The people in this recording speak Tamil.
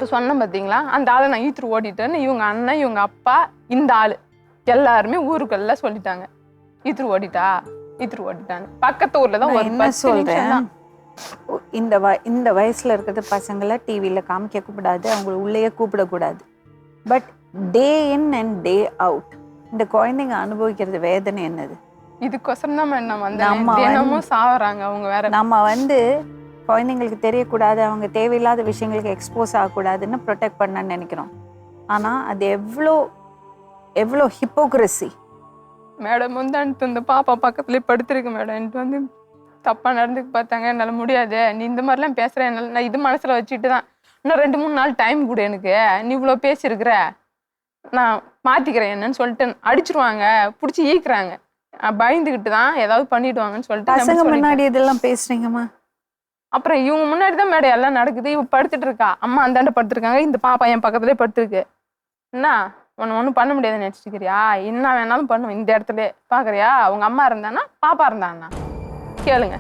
இப்போ சொன்னேன் பார்த்தீங்களா, அந்த ஆளை நான் ஈத்துரு ஓடிட்டேன்னு இவங்க அண்ணன், இவங்க அப்பா, இந்த ஆள் எல்லாருமே ஊருக்குள்ள சொல்லிட்டாங்க. ஈத்துரு ஓடிட்டான்னு. பக்கத்து ஊர்ல தான் ஒரு 10 நிமிஷம் தான். இந்த வயசுல இருக்கிற பசங்களை டிவியில் காமிக்க கூடாது, அவங்கள உள்ளேயே கூப்பிடக்கூடாது. But day in and day out இந்த குழந்தைங்க அனுபவிக்கிறது வேதனை என்னது? இதுக்கோசரம் தான் நம்ம தினமும் சாவறாங்க அவங்க. வேற நம்ம குழந்தைங்களுக்கு தெரியக்கூடாது, அவங்க தேவையில்லாத விஷயங்களுக்கு எக்ஸ்போஸ் ஆகக்கூடாதுன்னு ப்ரொடெக்ட் பண்ணணும்னு நினைக்கிறோம். ஆனால் அது எவ்வளோ ஹிப்போக்ரஸி. மேடம் இந்த பாப்பா பக்கத்துலேயே படுத்துருக்கு மேடம். எனக்கு தப்பாக நடந்துக்கு பார்த்தாங்க, என்னால் முடியாது, நீ இந்த மாதிரிலாம் பேசுகிற, என்னால் நான் இது மனசில் வச்சுட்டு தான் இன்னும் 2-3 நாள் டைம் கொடு எனக்கு, நீ இவ்வளோ பேசியிருக்கிற, நான் மாற்றிக்கிறேன் என்னன்னு சொல்லிட்டு அடிச்சிருவாங்க, பிடிச்சி ஈக்குறாங்க, பயந்துக்கிட்டு தான் ஏதாவது பண்ணிடுவாங்கன்னு சொல்லிட்டு பசங்க முன்னாடி இதெல்லாம் பேசுறீங்கம்மா. அப்புறம் இவங்க முன்னாடி தான் மேடம் எல்லாம் நடக்குது. இவ படுத்துட்டு இருக்கா, அம்மா அந்தாண்ட படுத்துருக்காங்க, இந்த பாப்பா என் பக்கத்துலேயே படுத்துருக்கு. என்ன ஒன்றும் பண்ண முடியாதுன்னு நினச்சிக்கிறியா? என்ன வேணாலும் பண்ணுவேன் இந்த இடத்துல பார்க்குறியா? அவங்க அம்மா இருந்தானா பாப்பா இருந்தான்னா கேளுங்க.